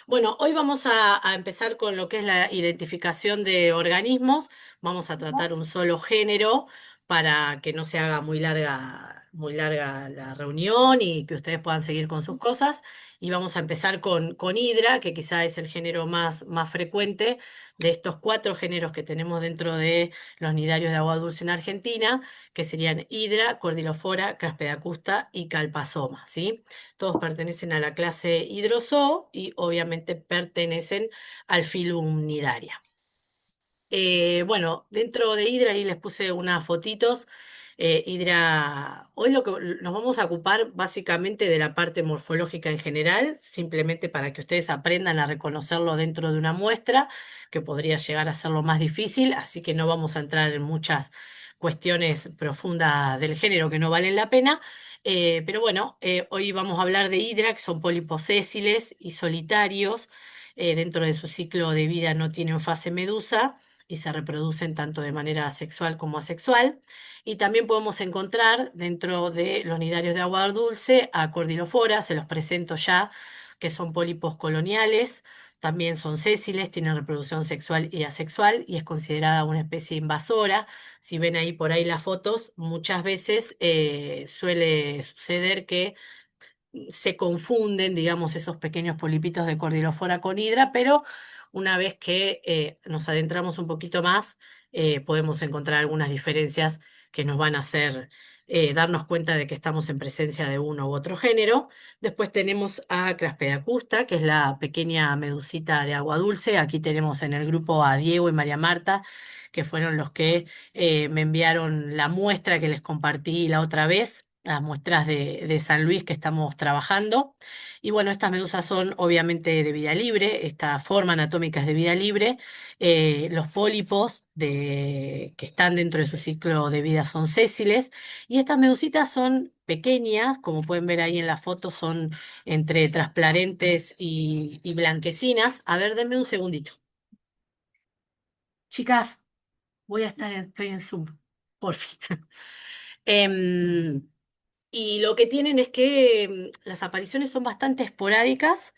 Bueno, hoy vamos a empezar con lo que es la identificación de organismos. Vamos a tratar un solo género para que no se haga muy larga la reunión y que ustedes puedan seguir con sus cosas. Y vamos a empezar con Hidra, que quizá es el género más frecuente de estos cuatro géneros que tenemos dentro de los nidarios de agua dulce en Argentina, que serían Hidra, Cordilofora, Craspedacusta y Calpasoma, ¿sí? Todos pertenecen a la clase Hidrozoo y obviamente pertenecen al filum Nidaria. Bueno, dentro de Hidra ahí les puse unas fotitos. Hidra, hoy nos vamos a ocupar básicamente de la parte morfológica en general, simplemente para que ustedes aprendan a reconocerlo dentro de una muestra, que podría llegar a ser lo más difícil, así que no vamos a entrar en muchas cuestiones profundas del género que no valen la pena. Pero bueno, hoy vamos a hablar de Hidra, que son pólipos sésiles y solitarios. Dentro de su ciclo de vida no tienen fase medusa y se reproducen tanto de manera sexual como asexual. Y también podemos encontrar dentro de los nidarios de agua dulce a Cordilofora, se los presento ya, que son pólipos coloniales, también son sésiles, tienen reproducción sexual y asexual y es considerada una especie invasora. Si ven ahí por ahí las fotos, muchas veces suele suceder que se confunden, digamos, esos pequeños polipitos de Cordilofora con Hidra, pero una vez que nos adentramos un poquito más, podemos encontrar algunas diferencias que nos van a hacer darnos cuenta de que estamos en presencia de uno u otro género. Después tenemos a Craspedacusta, que es la pequeña medusita de agua dulce. Aquí tenemos en el grupo a Diego y María Marta, que fueron los que me enviaron la muestra que les compartí la otra vez, las muestras de San Luis que estamos trabajando. Y bueno, estas medusas son obviamente de vida libre, esta forma anatómica es de vida libre. Los pólipos que están dentro de su ciclo de vida son sésiles y estas medusitas son pequeñas, como pueden ver ahí en la foto, son entre transparentes y blanquecinas. A ver, denme un segundito. Chicas, estoy en Zoom, por fin. Em, y lo que tienen es que las apariciones son bastante esporádicas,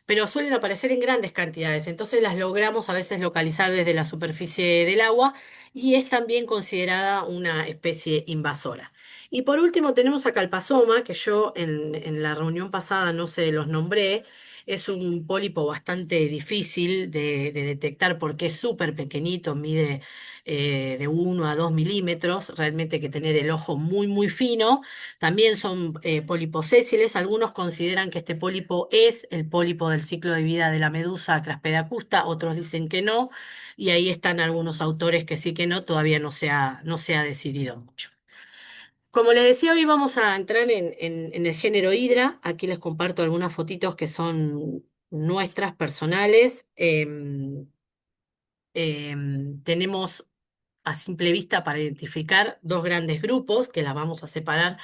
pero suelen aparecer en grandes cantidades. Entonces las logramos a veces localizar desde la superficie del agua y es también considerada una especie invasora. Y por último tenemos a Calpasoma, que yo en la reunión pasada no se los nombré. Es un pólipo bastante difícil de detectar porque es súper pequeñito, mide de 1 a 2 milímetros, realmente hay que tener el ojo muy fino. También son pólipos sésiles. Algunos consideran que este pólipo es el pólipo del ciclo de vida de la medusa Craspedacusta, otros dicen que no, y ahí están algunos autores que sí que no, todavía no se ha decidido mucho. Como les decía, hoy vamos a entrar en el género Hidra. Aquí les comparto algunas fotitos que son nuestras personales. Tenemos a simple vista para identificar dos grandes grupos que las vamos a separar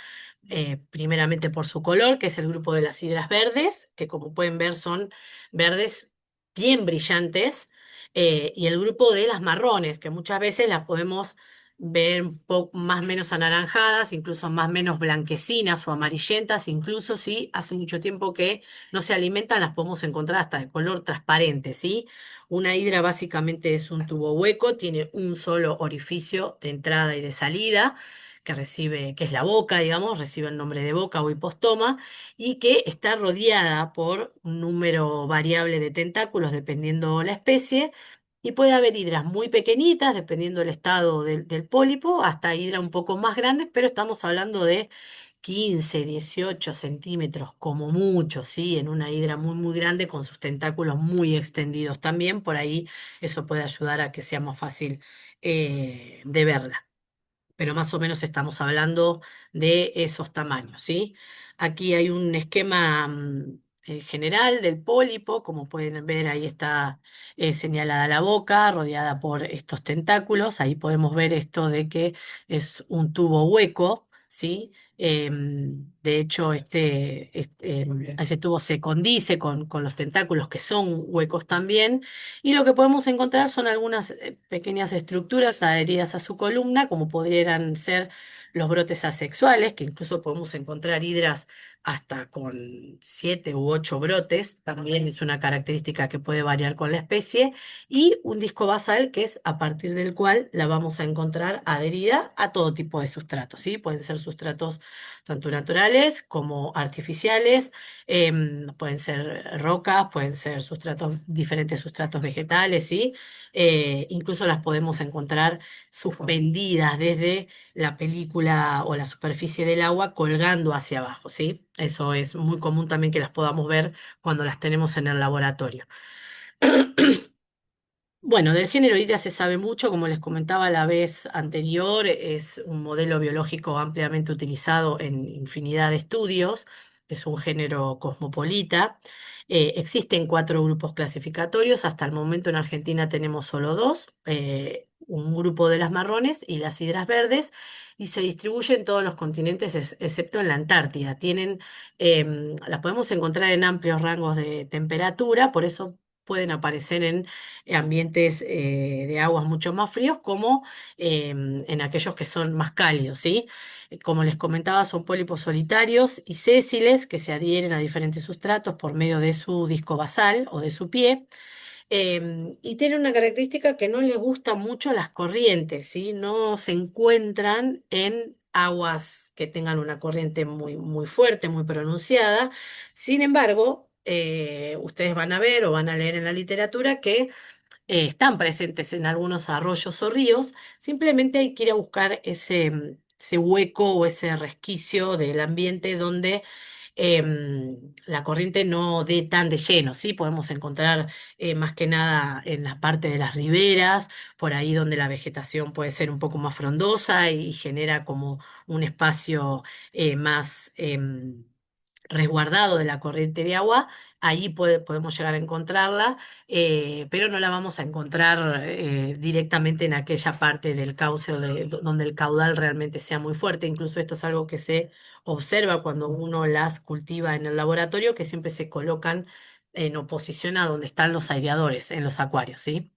primeramente por su color, que es el grupo de las hidras verdes, que como pueden ver son verdes bien brillantes, y el grupo de las marrones, que muchas veces las podemos ver un poco más menos anaranjadas, incluso más menos blanquecinas o amarillentas, incluso si hace mucho tiempo que no se alimentan, las podemos encontrar hasta de color transparente, ¿sí? Una hidra básicamente es un tubo hueco, tiene un solo orificio de entrada y de salida, que es la boca, digamos, recibe el nombre de boca o hipostoma, y que está rodeada por un número variable de tentáculos dependiendo la especie. Y puede haber hidras muy pequeñitas, dependiendo del estado del pólipo, hasta hidras un poco más grandes, pero estamos hablando de 15, 18 centímetros como mucho, ¿sí? En una hidra muy grande con sus tentáculos muy extendidos también, por ahí eso puede ayudar a que sea más fácil de verla, pero más o menos estamos hablando de esos tamaños, ¿sí? Aquí hay un esquema general del pólipo, como pueden ver, ahí está señalada la boca, rodeada por estos tentáculos, ahí podemos ver esto de que es un tubo hueco, ¿sí? De hecho, ese tubo se condice con los tentáculos que son huecos también, y lo que podemos encontrar son algunas pequeñas estructuras adheridas a su columna, como pudieran ser los brotes asexuales, que incluso podemos encontrar hidras hasta con 7 u 8 brotes, también es una característica que puede variar con la especie, y un disco basal que es a partir del cual la vamos a encontrar adherida a todo tipo de sustratos, ¿sí? Pueden ser sustratos tanto naturales como artificiales, pueden ser rocas, pueden ser sustratos, diferentes sustratos vegetales, ¿sí? Incluso las podemos encontrar suspendidas desde la película o la superficie del agua colgando hacia abajo, ¿sí? Eso es muy común también que las podamos ver cuando las tenemos en el laboratorio. Bueno, del género Hydra se sabe mucho, como les comentaba la vez anterior, es un modelo biológico ampliamente utilizado en infinidad de estudios, es un género cosmopolita. Existen 4 grupos clasificatorios, hasta el momento en Argentina tenemos solo dos, un grupo de las marrones y las hidras verdes, y se distribuye en todos los continentes excepto en la Antártida. Las podemos encontrar en amplios rangos de temperatura, por eso pueden aparecer en ambientes de aguas mucho más fríos como en aquellos que son más cálidos, ¿sí? Como les comentaba, son pólipos solitarios y sésiles que se adhieren a diferentes sustratos por medio de su disco basal o de su pie. Y tienen una característica que no les gustan mucho las corrientes, ¿sí? No se encuentran en aguas que tengan una corriente muy, muy fuerte, muy pronunciada. Sin embargo, ustedes van a ver o van a leer en la literatura que están presentes en algunos arroyos o ríos, simplemente hay que ir a buscar ese hueco o ese resquicio del ambiente donde la corriente no dé tan de lleno, ¿sí? Podemos encontrar más que nada en la parte de las riberas, por ahí donde la vegetación puede ser un poco más frondosa y genera como un espacio más resguardado de la corriente de agua, ahí podemos llegar a encontrarla, pero no la vamos a encontrar directamente en aquella parte del cauce o donde el caudal realmente sea muy fuerte. Incluso esto es algo que se observa cuando uno las cultiva en el laboratorio, que siempre se colocan en oposición a donde están los aireadores en los acuarios, ¿sí?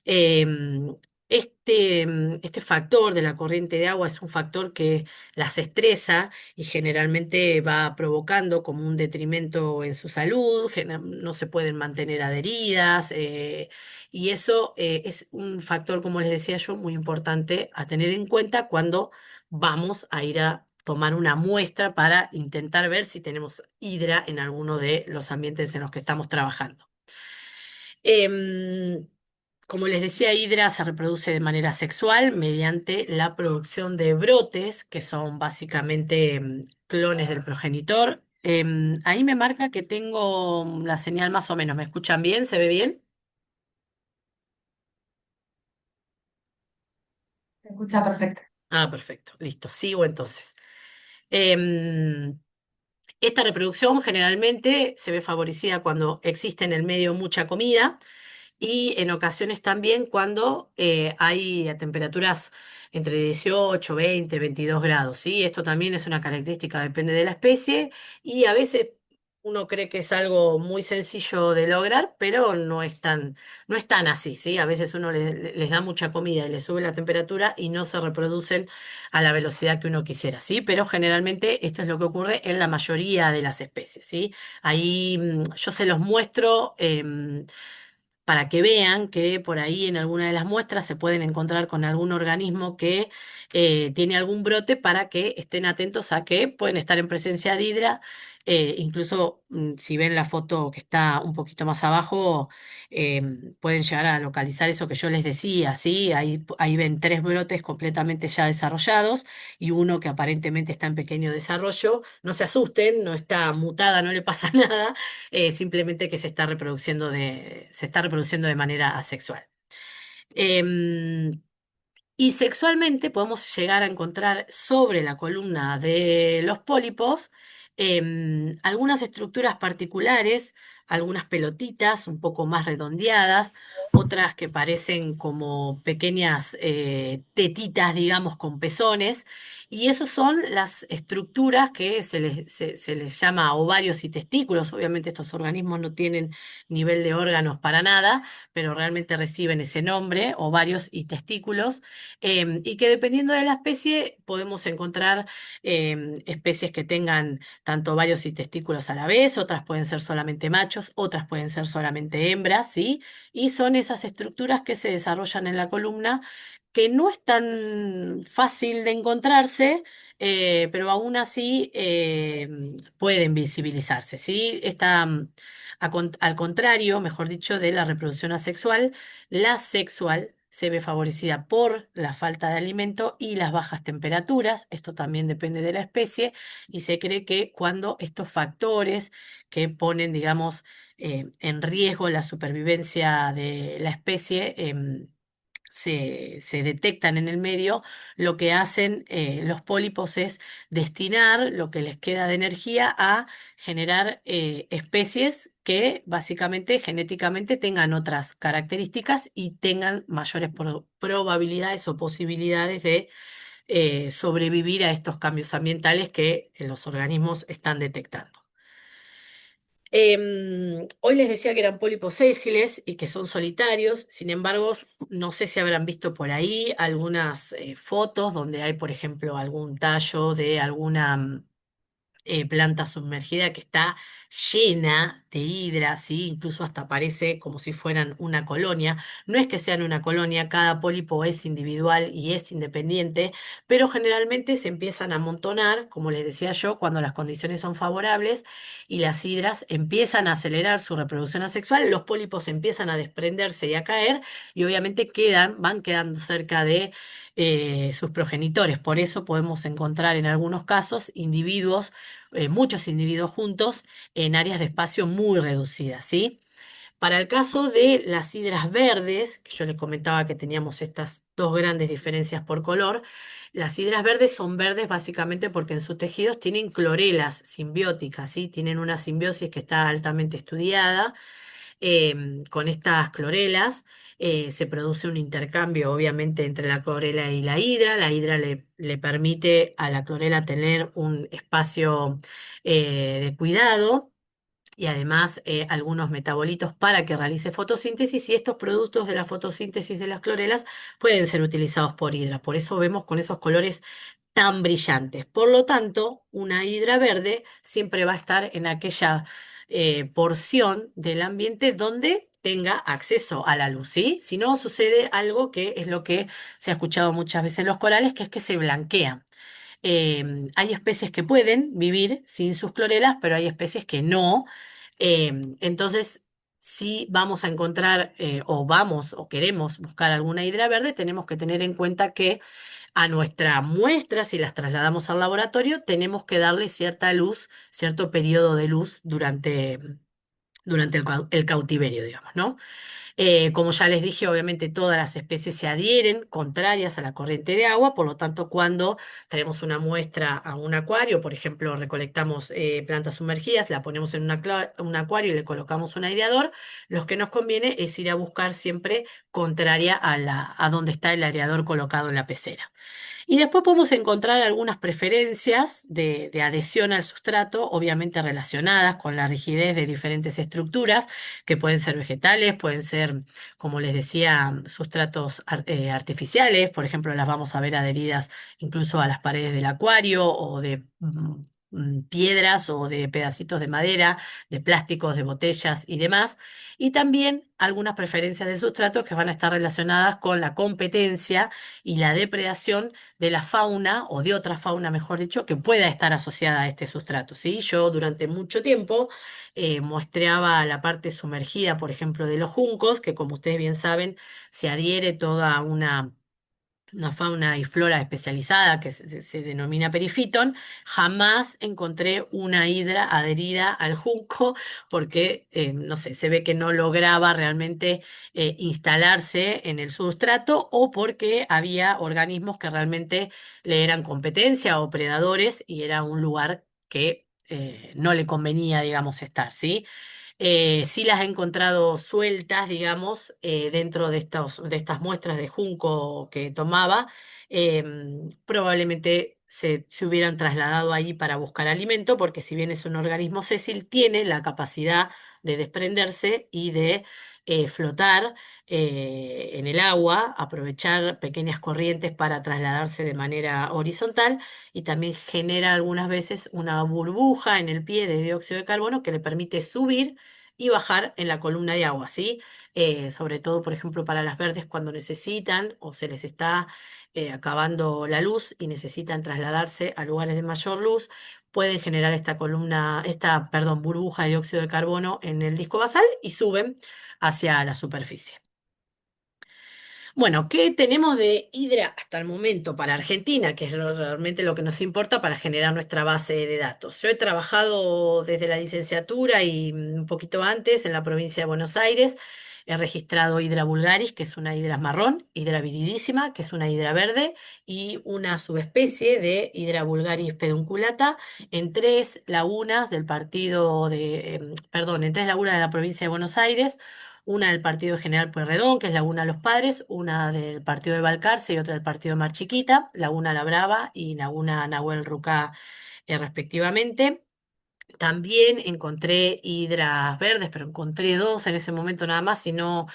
Em, este factor de la corriente de agua es un factor que las estresa y generalmente va provocando como un detrimento en su salud, no se pueden mantener adheridas, y eso es un factor, como les decía yo, muy importante a tener en cuenta cuando vamos a ir a tomar una muestra para intentar ver si tenemos hidra en alguno de los ambientes en los que estamos trabajando. Em, Como les decía, Hydra se reproduce de manera sexual mediante la producción de brotes, que son básicamente clones del progenitor. Ahí me marca que tengo la señal más o menos. ¿Me escuchan bien? ¿Se ve bien? Se escucha perfecto. Ah, perfecto. Listo. Sigo entonces. Em, Esta reproducción generalmente se ve favorecida cuando existe en el medio mucha comida y en ocasiones también cuando hay a temperaturas entre 18, 20, 22 grados, ¿sí? Esto también es una característica, depende de la especie y a veces uno cree que es algo muy sencillo de lograr, pero no es tan así, ¿sí? A veces uno les da mucha comida y les sube la temperatura y no se reproducen a la velocidad que uno quisiera, ¿sí? Pero generalmente esto es lo que ocurre en la mayoría de las especies, ¿sí? Ahí yo se los muestro. Para que vean que por ahí en alguna de las muestras se pueden encontrar con algún organismo que tiene algún brote para que estén atentos a que pueden estar en presencia de hidra. Incluso si ven la foto que está un poquito más abajo, pueden llegar a localizar eso que yo les decía, ¿sí? Ahí ven 3 brotes completamente ya desarrollados y uno que aparentemente está en pequeño desarrollo. No se asusten, no está mutada, no le pasa nada, simplemente que se está reproduciendo de manera asexual. Em, y sexualmente podemos llegar a encontrar sobre la columna de los pólipos algunas estructuras particulares algunas pelotitas un poco más redondeadas, otras que parecen como pequeñas tetitas, digamos, con pezones. Y esas son las estructuras que se les llama ovarios y testículos. Obviamente estos organismos no tienen nivel de órganos para nada, pero realmente reciben ese nombre, ovarios y testículos, y que dependiendo de la especie podemos encontrar especies que tengan tanto ovarios y testículos a la vez, otras pueden ser solamente machos, otras pueden ser solamente hembras, ¿sí? Y son esas estructuras que se desarrollan en la columna que no es tan fácil de encontrarse, pero aún así pueden visibilizarse, ¿sí? Al contrario, mejor dicho, de la reproducción asexual, la sexual se ve favorecida por la falta de alimento y las bajas temperaturas. Esto también depende de la especie y se cree que cuando estos factores que ponen, digamos, en riesgo la supervivencia de la especie, se detectan en el medio, lo que hacen los pólipos es destinar lo que les queda de energía a generar especies que básicamente genéticamente tengan otras características y tengan mayores probabilidades o posibilidades de sobrevivir a estos cambios ambientales que los organismos están detectando. Hoy les decía que eran pólipos sésiles y que son solitarios, sin embargo, no sé si habrán visto por ahí algunas fotos donde hay, por ejemplo, algún tallo de alguna planta sumergida que está llena de hidras, ¿sí? Incluso hasta parece como si fueran una colonia. No es que sean una colonia, cada pólipo es individual y es independiente, pero generalmente se empiezan a amontonar, como les decía yo, cuando las condiciones son favorables y las hidras empiezan a acelerar su reproducción asexual, los pólipos empiezan a desprenderse y a caer y obviamente van quedando cerca de sus progenitores. Por eso podemos encontrar en algunos casos individuos, muchos individuos juntos en áreas de espacio muy reducidas, ¿sí? Para el caso de las hidras verdes, que yo les comentaba que teníamos estas dos grandes diferencias por color, las hidras verdes son verdes básicamente porque en sus tejidos tienen clorelas simbióticas, ¿sí? Tienen una simbiosis que está altamente estudiada. Con estas clorelas se produce un intercambio, obviamente, entre la clorela y la hidra. La hidra le permite a la clorela tener un espacio de cuidado y además algunos metabolitos para que realice fotosíntesis y estos productos de la fotosíntesis de las clorelas pueden ser utilizados por hidra. Por eso vemos con esos colores tan brillantes. Por lo tanto, una hidra verde siempre va a estar en aquella porción del ambiente donde tenga acceso a la luz, ¿sí? Si no, sucede algo que es lo que se ha escuchado muchas veces en los corales, que es que se blanquean. Hay especies que pueden vivir sin sus clorelas, pero hay especies que no. Entonces, si vamos a encontrar o vamos o queremos buscar alguna hidra verde, tenemos que tener en cuenta que a nuestra muestra, si las trasladamos al laboratorio, tenemos que darle cierta luz, cierto periodo de luz durante el cautiverio, digamos, ¿no? Como ya les dije, obviamente todas las especies se adhieren contrarias a la corriente de agua, por lo tanto, cuando tenemos una muestra a un acuario, por ejemplo, recolectamos plantas sumergidas, la ponemos en un acuario y le colocamos un aireador, lo que nos conviene es ir a buscar siempre contraria a donde está el aireador colocado en la pecera. Y después podemos encontrar algunas preferencias de adhesión al sustrato, obviamente relacionadas con la rigidez de diferentes estructuras, que pueden ser vegetales, pueden ser, como les decía, sustratos artificiales, por ejemplo, las vamos a ver adheridas incluso a las paredes del acuario o de piedras o de pedacitos de madera, de plásticos, de botellas y demás. Y también algunas preferencias de sustratos que van a estar relacionadas con la competencia y la depredación de la fauna o de otra fauna, mejor dicho, que pueda estar asociada a este sustrato, ¿sí? Yo durante mucho tiempo muestreaba la parte sumergida, por ejemplo, de los juncos, que como ustedes bien saben, se adhiere toda una fauna y flora especializada que se denomina perifitón. Jamás encontré una hidra adherida al junco porque, no sé, se ve que no lograba realmente instalarse en el sustrato o porque había organismos que realmente le eran competencia o predadores y era un lugar que no le convenía, digamos, estar, ¿sí? Sí las he encontrado sueltas, digamos, dentro de estas muestras de junco que tomaba. Probablemente se hubieran trasladado ahí para buscar alimento, porque si bien es un organismo sésil, tiene la capacidad de desprenderse y de flotar en el agua, aprovechar pequeñas corrientes para trasladarse de manera horizontal, y también genera algunas veces una burbuja en el pie de dióxido de carbono que le permite subir y bajar en la columna de agua, ¿sí? Sobre todo, por ejemplo, para las verdes cuando necesitan o se les está acabando la luz y necesitan trasladarse a lugares de mayor luz, pueden generar esta columna, perdón, burbuja de dióxido de carbono en el disco basal y suben hacia la superficie. Bueno, ¿qué tenemos de Hydra hasta el momento para Argentina? Que es realmente lo que nos importa para generar nuestra base de datos. Yo he trabajado desde la licenciatura y un poquito antes en la provincia de Buenos Aires. He registrado Hydra vulgaris, que es una hidra marrón, Hydra viridísima, que es una hidra verde, y una subespecie de Hydra vulgaris pedunculata en tres lagunas del perdón, en tres lagunas de la provincia de Buenos Aires, una del partido de General Pueyrredón, que es Laguna Los Padres, una del partido de Balcarce y otra del partido de Mar Chiquita, Laguna La Brava y Laguna Nahuel Rucá, respectivamente. También encontré hidras verdes, pero encontré dos en ese momento nada más y no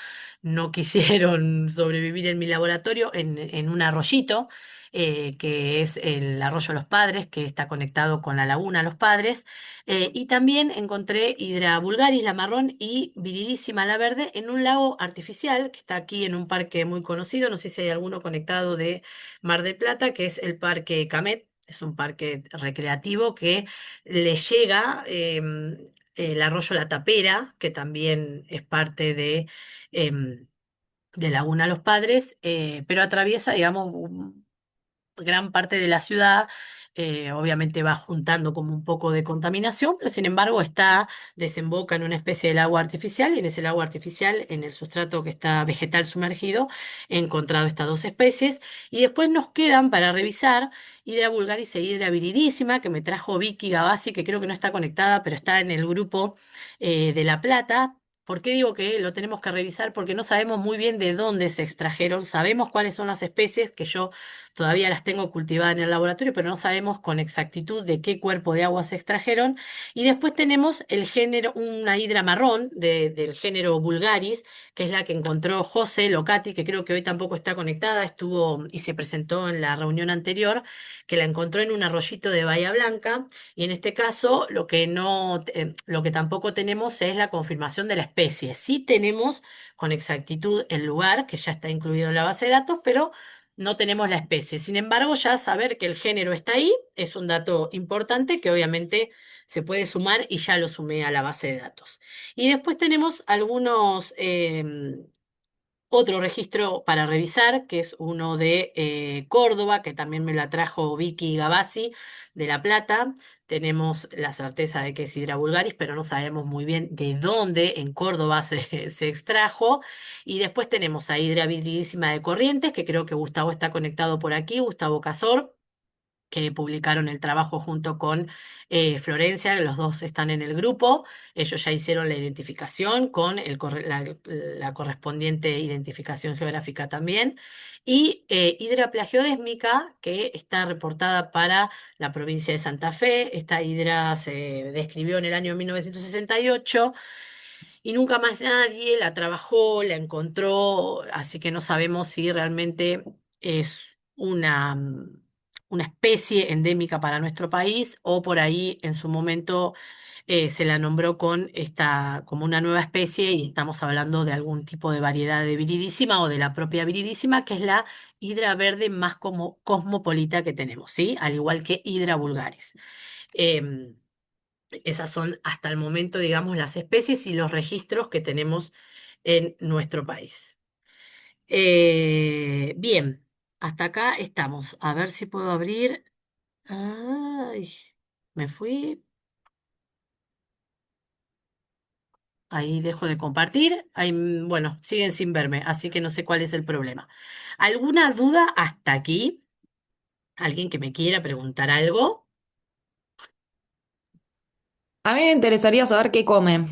quisieron sobrevivir en mi laboratorio en un arroyito, que es el arroyo Los Padres, que está conectado con la laguna Los Padres. Y también encontré hidra vulgaris, la marrón, y viridísima, la verde, en un lago artificial que está aquí en un parque muy conocido, no sé si hay alguno conectado de Mar del Plata, que es el Parque Camet. Es un parque recreativo que le llega el arroyo La Tapera, que también es parte de Laguna Los Padres, pero atraviesa, digamos, gran parte de la ciudad. Obviamente va juntando como un poco de contaminación, pero sin embargo desemboca en una especie de lago artificial, y en ese lago artificial, en el sustrato que está vegetal sumergido, he encontrado estas dos especies. Y después nos quedan para revisar Hidra vulgaris e Hidra viridísima, que me trajo Vicky Gavassi, que creo que no está conectada, pero está en el grupo de La Plata. ¿Por qué digo que lo tenemos que revisar? Porque no sabemos muy bien de dónde se extrajeron. Sabemos cuáles son las especies, que yo todavía las tengo cultivadas en el laboratorio, pero no sabemos con exactitud de qué cuerpo de agua se extrajeron. Y después tenemos el género, una hidra marrón del género Vulgaris, que es la que encontró José Locati, que creo que hoy tampoco está conectada, estuvo y se presentó en la reunión anterior, que la encontró en un arroyito de Bahía Blanca. Y en este caso, lo que no, lo que tampoco tenemos es la confirmación de la especie. Sí tenemos con exactitud el lugar, que ya está incluido en la base de datos, pero no tenemos la especie. Sin embargo, ya saber que el género está ahí es un dato importante que obviamente se puede sumar, y ya lo sumé a la base de datos. Y después tenemos algunos, otro registro para revisar, que es uno de Córdoba, que también me la trajo Vicky Gavassi de La Plata. Tenemos la certeza de que es Hidra vulgaris, pero no sabemos muy bien de dónde en Córdoba se extrajo. Y después tenemos a Hidra vidridísima de Corrientes, que creo que Gustavo está conectado por aquí, Gustavo Casor, que publicaron el trabajo junto con Florencia, los dos están en el grupo. Ellos ya hicieron la identificación con la correspondiente identificación geográfica también. Y hidra plagiodésmica, que está reportada para la provincia de Santa Fe. Esta hidra se describió en el año 1968 y nunca más nadie la trabajó, la encontró, así que no sabemos si realmente es una especie endémica para nuestro país, o por ahí en su momento se la nombró como una nueva especie, y estamos hablando de algún tipo de variedad de viridísima o de la propia viridísima, que es la hidra verde más como cosmopolita que tenemos, ¿sí? Al igual que hidra vulgaris. Em, Esas son hasta el momento, digamos, las especies y los registros que tenemos en nuestro país. Bien, hasta acá estamos. A ver si puedo abrir. Ay, me fui. Ahí dejo de compartir. Ahí, bueno, siguen sin verme, así que no sé cuál es el problema. ¿Alguna duda hasta aquí? ¿Alguien que me quiera preguntar algo? A mí me interesaría saber qué come.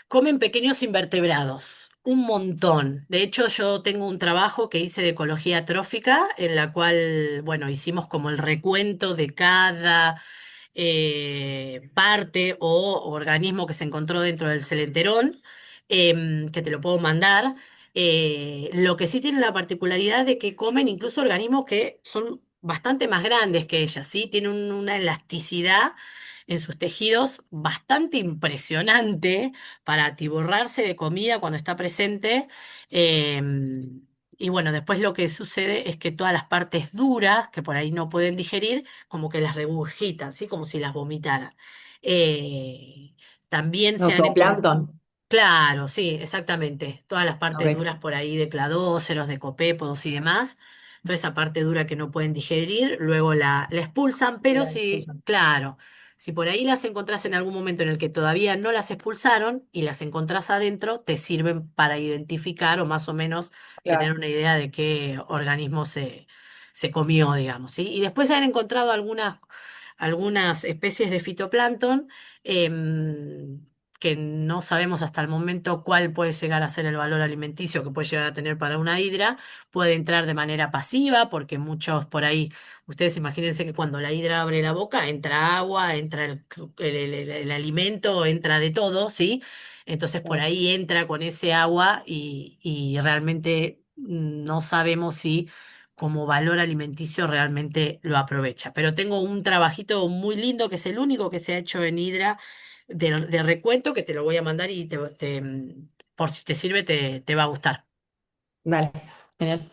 Comen pequeños invertebrados, un montón. De hecho, yo tengo un trabajo que hice de ecología trófica, en la cual, bueno, hicimos como el recuento de cada parte o organismo que se encontró dentro del celenterol, que te lo puedo mandar. Lo que sí tiene la particularidad de que comen incluso organismos que son bastante más grandes que ellas, ¿sí? Tienen una elasticidad en sus tejidos bastante impresionante para atiborrarse de comida cuando está presente. Y bueno, después lo que sucede es que todas las partes duras, que por ahí no pueden digerir, como que las regurgitan, ¿sí? Como si las vomitaran. Eh, También se O han encontrado. zooplancton. Claro, sí, exactamente. Todas las partes Ok, duras por ahí de cladóceros, de copépodos y demás. Toda esa parte dura que no pueden digerir, luego la expulsan, pero la sí, expulsan. claro, si por ahí las encontrás en algún momento en el que todavía no las expulsaron y las encontrás adentro, te sirven para identificar o más o menos tener Claro. una idea de qué organismo se comió, digamos, ¿sí? Y después se han encontrado algunas especies de fitoplancton. Que no sabemos hasta el momento cuál puede llegar a ser el valor alimenticio que puede llegar a tener para una hidra. Puede entrar de manera pasiva, porque muchos por ahí, ustedes imagínense que cuando la hidra abre la boca, entra agua, entra el alimento, entra de todo, ¿sí? Entonces por Claro. ahí entra con ese agua y realmente no sabemos si como valor alimenticio realmente lo aprovecha. Pero tengo un trabajito muy lindo que es el único que se ha hecho en hidra de recuento que te lo voy a mandar y por si te sirve te va a gustar. Dale, genial.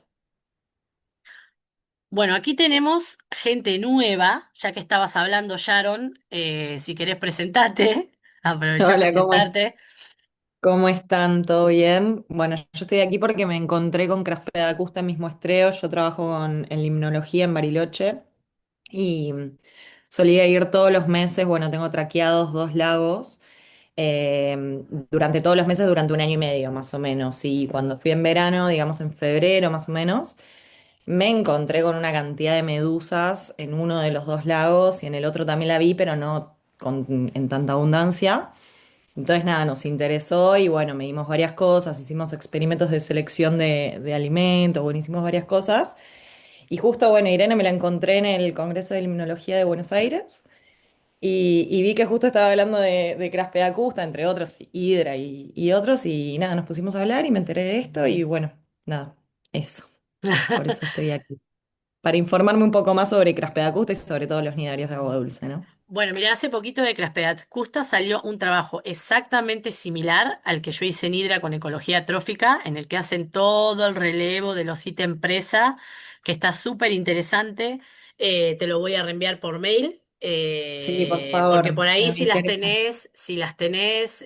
Bueno, aquí tenemos gente nueva, ya que estabas hablando, Sharon, si querés presentarte, aprovechá a Hola, presentarte. cómo están? ¿Todo bien? Bueno, yo estoy aquí porque me encontré con Craspedacusta en mis muestreos. Yo trabajo en limnología en Bariloche y solía ir todos los meses. Bueno, tengo traqueados 2 lagos durante todos los meses, durante un año y medio más o menos. Y cuando fui en verano, digamos en febrero más o menos, me encontré con una cantidad de medusas en uno de los 2 lagos y en el otro también la vi, pero no en tanta abundancia. Entonces, nada, nos interesó y bueno, medimos varias cosas, hicimos experimentos de selección de alimentos, bueno, hicimos varias cosas. Y justo, bueno, Irene me la encontré en el Congreso de Limnología de Buenos Aires y vi que justo estaba hablando de Craspedacusta, entre otros, Hidra y otros, y nada, nos pusimos a hablar y me enteré de esto y bueno, nada, eso. Por eso estoy aquí. Para informarme un poco más sobre Craspedacusta y sobre todo los nidarios de agua dulce, ¿no? Bueno, mira, hace poquito de Craspedacusta salió un trabajo exactamente similar al que yo hice en Hidra con ecología trófica, en el que hacen todo el relevo de los ítems presa, que está súper interesante. Te lo voy a reenviar por mail, Sí, por porque favor, por ahí me interesa. si las tenés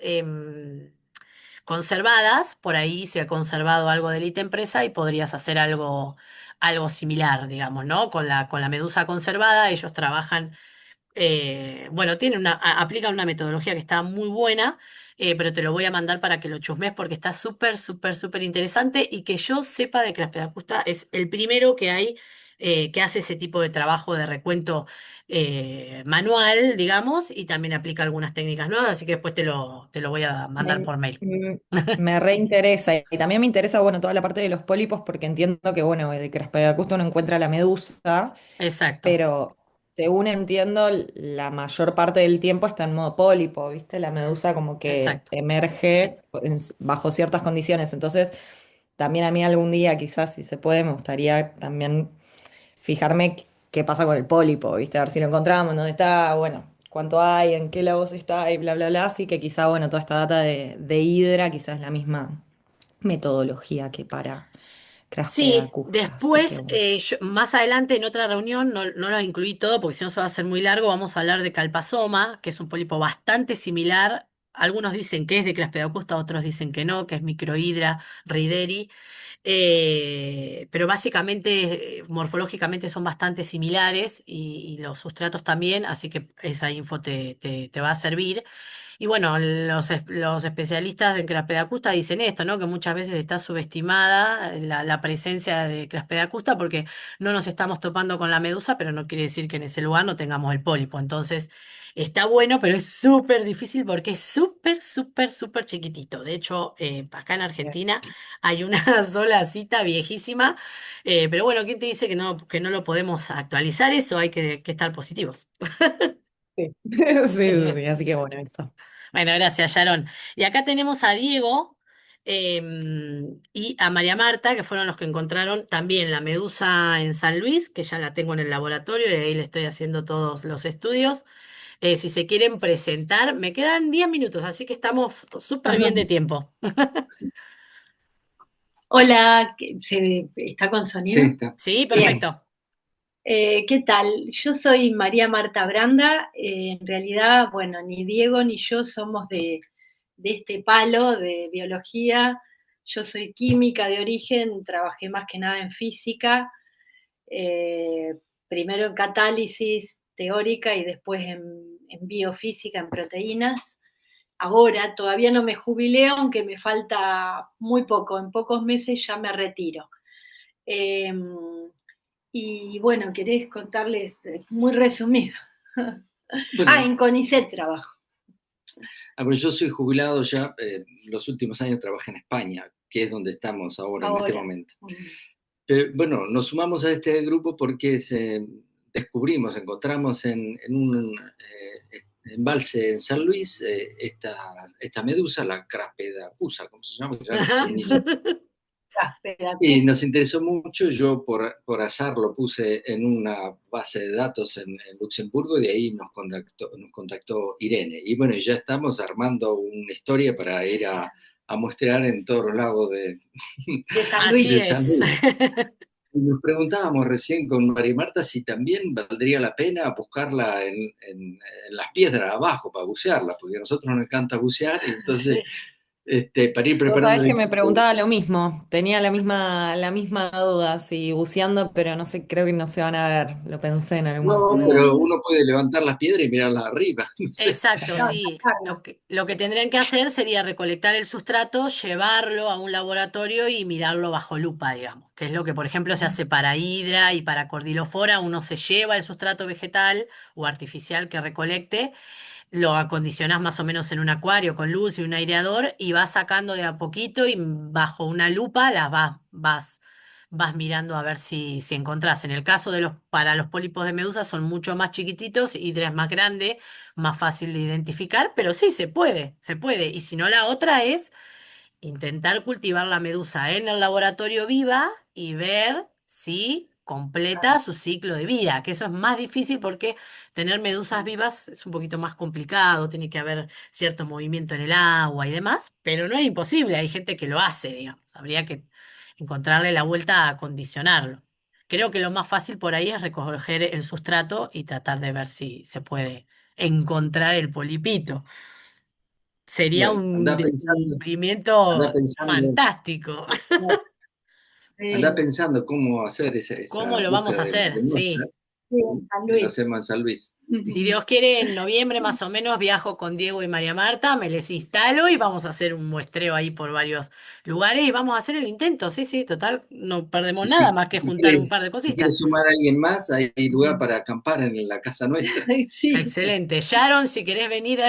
conservadas, por ahí se ha conservado algo del ítem presa y podrías hacer algo similar, digamos, ¿no? Con la medusa conservada, ellos trabajan bueno, aplica una metodología que está muy buena, pero te lo voy a mandar para que lo chusmes porque está súper, súper, súper interesante y que yo sepa de que la Pedagogista es el primero que hay que hace ese tipo de trabajo de recuento manual, digamos, y también aplica algunas técnicas nuevas, así que después te lo voy a mandar Me, por mail. me reinteresa y también me interesa, bueno, toda la parte de los pólipos porque entiendo que, bueno, de Craspedacusta uno encuentra la medusa, Exacto, pero según entiendo, la mayor parte del tiempo está en modo pólipo, ¿viste? La medusa como que exacto. emerge bajo ciertas condiciones. Entonces, también a mí algún día, quizás, si se puede, me gustaría también fijarme qué pasa con el pólipo, ¿viste? A ver si lo encontramos, dónde está, bueno, cuánto hay, en qué lagos está y bla, bla, bla. Así que quizá, bueno, toda esta data de Hidra quizás es la misma metodología que para Sí, Craspedacusta. Así que, después, bueno. más adelante en otra reunión, no lo incluí todo porque si no se va a hacer muy largo, vamos a hablar de Calpasoma, que es un pólipo bastante similar. Algunos dicen que es de Craspedacusta, otros dicen que no, que es Microhydra reideri. Pero básicamente, morfológicamente son bastante similares y los sustratos también, así que esa info te va a servir. Y bueno, los especialistas en Craspedacusta dicen esto, ¿no? Que muchas veces está subestimada la presencia de Craspedacusta porque no nos estamos topando con la medusa, pero no quiere decir que en ese lugar no tengamos el pólipo. Entonces, Está bueno, pero es súper difícil porque es súper, súper, súper chiquitito. De hecho, acá en Bien. Argentina hay una sola cita viejísima, pero bueno, ¿quién te dice que no lo podemos actualizar eso? Hay que estar positivos. Sí. Sí, sí, sí, así que bueno, eso. Bueno, gracias, Sharon. Y acá tenemos a Diego y a María Marta, que fueron los que encontraron también la medusa en San Luis, que ya la tengo en el laboratorio y ahí le estoy haciendo todos los estudios. Si se quieren presentar, me quedan 10 minutos, así que estamos súper bien de tiempo. Hola, ¿se está con Sí, sonido? está. Sí, Bien. perfecto. ¿Qué tal? Yo soy María Marta Branda. En realidad, bueno, ni Diego ni yo somos de este palo de biología. Yo soy química de origen, trabajé más que nada en física, eh, primero en catálisis teórica y después en biofísica, en proteínas. Ahora todavía no me jubilé, aunque me falta muy poco, en pocos meses ya me retiro. Eh, y bueno, querés contarles muy resumido. Bueno, En CONICET trabajo. pero yo soy jubilado ya, los últimos años trabajé en España, que es donde estamos ahora, en este Ahora. momento. Bueno, nos sumamos a este grupo porque encontramos en un embalse en San Luis esta medusa, la Craspeda acusa, ¿cómo se llama? Ya Ajá. ni sé. Y Espérate. nos interesó mucho, yo por azar lo puse en una base de datos en Luxemburgo, de ahí nos contactó Irene. Y bueno, ya estamos armando una historia para ir a muestrear en todos los lagos De San Así de Luis. San es. Luis. Y nos preguntábamos recién con María Marta si también valdría la pena buscarla en las piedras abajo para bucearla, porque a nosotros nos encanta bucear, y entonces Sí. para ir Vos preparando sabés el que me equipo. preguntaba lo mismo, tenía la misma duda, si buceando, pero no sé, creo que no se van a ver, lo pensé en algún No, momento. pero Mm, uno puede levantar las piedras y mirarlas arriba, no sé. exacto, No, sí. sacarla. Lo que tendrían que hacer sería recolectar el sustrato, llevarlo a un laboratorio y mirarlo bajo lupa, digamos, que es lo que, por ejemplo, se hace para hidra y para cordilofora. Uno se lleva el sustrato vegetal o artificial que recolecte, lo acondicionás más o menos en un acuario con luz y un aireador y vas sacando de a poquito y bajo una lupa vas mirando a ver si encontrás. En el caso de para los pólipos de medusa son mucho más chiquititos, hidra es más grande, más fácil de identificar, pero sí, se puede. Y si no, la otra es intentar cultivar la medusa en el laboratorio viva y ver si completa su ciclo de vida, que eso es más difícil porque tener medusas vivas es un poquito más complicado, tiene que haber cierto movimiento en el agua y demás, pero no es imposible, hay gente que lo hace, digamos, habría que encontrarle la vuelta a acondicionarlo. Creo que lo más fácil por ahí es recoger el sustrato y tratar de ver si se puede encontrar el polipito. Sería Bueno, un descubrimiento anda pensando, fantástico. anda Sí, pensando cómo hacer ¿Cómo esa lo vamos búsqueda a de hacer? muestra, Sí. sí, en San y lo Luis. hacemos en San Luis. Si Dios quiere, en noviembre más o menos viajo con Diego y María Marta, me les instalo y vamos a hacer un muestreo ahí por varios lugares y vamos a hacer el intento. Sí, sí, total, no perdemos nada más que juntar un par de Si quiere cositas. sumar a alguien más, hay lugar para acampar en la casa nuestra. Sí, Excelente. Sharon, si querés venir,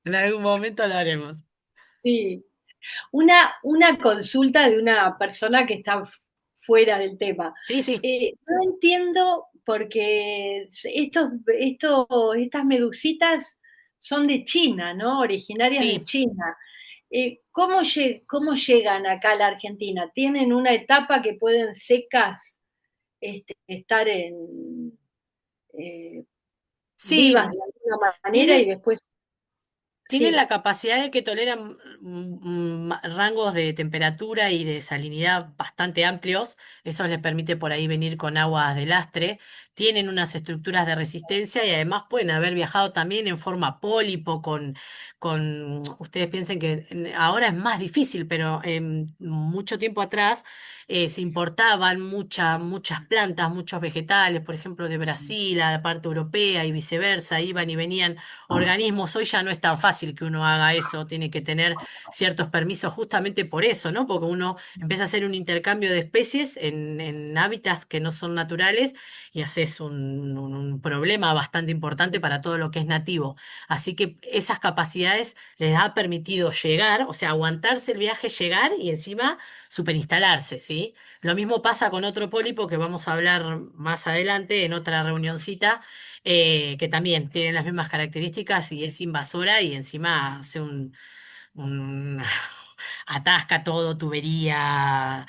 en algún momento lo haremos. sí. Una consulta de una persona que está fuera del tema. Sí, sí, No entiendo porque estas medusitas son de China, ¿no? Originarias de sí. China. ¿Cómo llegan acá a la Argentina? ¿Tienen una etapa que pueden secas estar eh, vivas Sí, de alguna manera y tiene, después, tienen sí, la capacidad de que toleran rangos de temperatura y de salinidad bastante amplios. Eso les permite por ahí venir con aguas de lastre. Tienen unas estructuras de resistencia y además pueden haber viajado también en forma pólipo ustedes piensen que ahora es más difícil, pero mucho tiempo atrás se importaban muchas plantas, muchos vegetales, por ejemplo, de Brasil a la parte europea y viceversa, iban y venían organismos. Hoy ya no es tan fácil que uno haga eso, tiene que tener ciertos permisos justamente por eso, ¿no? Porque uno empieza a hacer un intercambio de especies en hábitats que no son naturales y hace es un problema bastante importante para todo lo que es nativo. Así que esas capacidades les ha permitido llegar, o sea, aguantarse el viaje, llegar y encima superinstalarse, ¿sí? Lo mismo pasa con otro pólipo que vamos a hablar más adelante en otra reunioncita, que también tiene las mismas características y es invasora y encima hace un- atasca todo, tubería,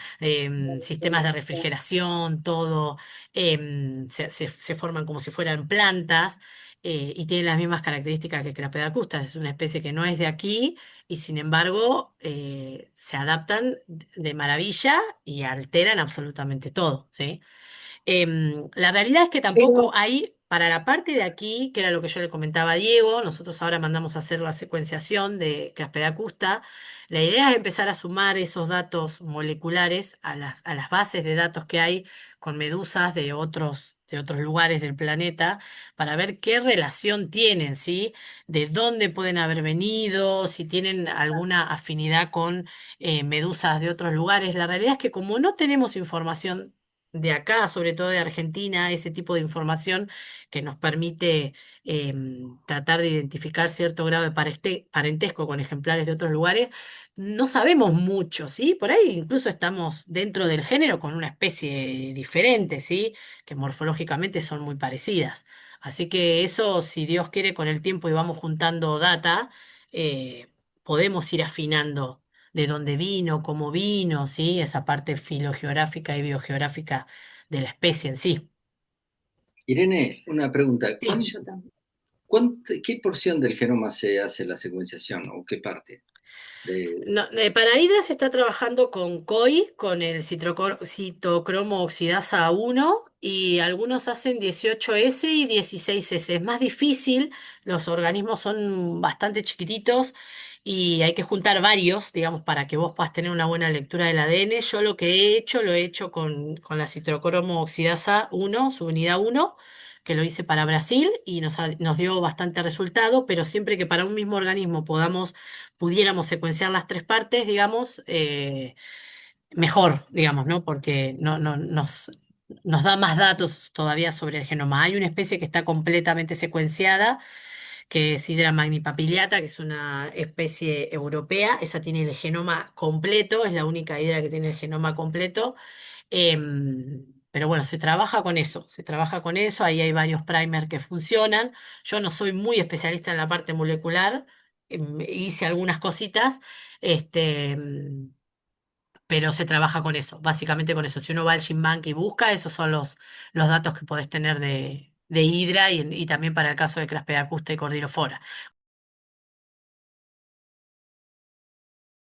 sistemas de refrigeración, todo, se forman como si fueran plantas. Y tienen las mismas características que Crapedacustas. Es una especie que no es de aquí y sin embargo se adaptan de maravilla y alteran absolutamente todo, ¿sí? La realidad es que tampoco Pero hay, para la parte de aquí, que era lo que yo le comentaba a Diego, nosotros ahora mandamos a hacer la secuenciación de Craspedacusta. La idea es empezar a sumar esos datos moleculares a las bases de datos que hay con medusas de otros lugares del planeta para ver qué relación tienen, ¿sí? De dónde pueden haber venido, si tienen alguna afinidad con medusas de otros lugares. La realidad es que como no tenemos información de acá, sobre todo de Argentina, ese tipo de información que nos permite tratar de identificar cierto grado de parentesco con ejemplares de otros lugares, no sabemos mucho, ¿sí? Por ahí incluso estamos dentro del género con una especie diferente, ¿sí? Que morfológicamente son muy parecidas. Así que eso, si Dios quiere, con el tiempo y vamos juntando data, podemos ir afinando de dónde vino, cómo vino, ¿sí? Esa parte filogeográfica y biogeográfica de la especie en sí. Irene, una pregunta. Sí. yo también. ¿Qué porción del genoma se hace la secuenciación o qué parte? De, No, para Hydra se está trabajando con COI, con el citocromo oxidasa 1, y algunos hacen 18S y 16S. Es más difícil, los organismos son bastante chiquititos y hay que juntar varios, digamos, para que vos puedas tener una buena lectura del ADN. Yo lo que he hecho, lo he hecho con la citocromo oxidasa 1, su unidad 1, que lo hice para Brasil y nos dio bastante resultado, pero siempre que para un mismo organismo pudiéramos secuenciar las tres partes, digamos, mejor, digamos, ¿no? Porque nos da más datos todavía sobre el genoma. Hay una especie que está completamente secuenciada, que es Hydra magnipapiliata, que es una especie europea. Esa tiene el genoma completo, es la única hidra que tiene el genoma completo. Pero bueno, se trabaja con eso, ahí hay varios primers que funcionan. Yo no soy muy especialista en la parte molecular, hice algunas cositas, este, pero se trabaja con eso, básicamente con eso. Si uno va al GenBank y busca, esos son los datos que podés tener de Hydra y también para el caso de Craspedacusta y Cordilofora.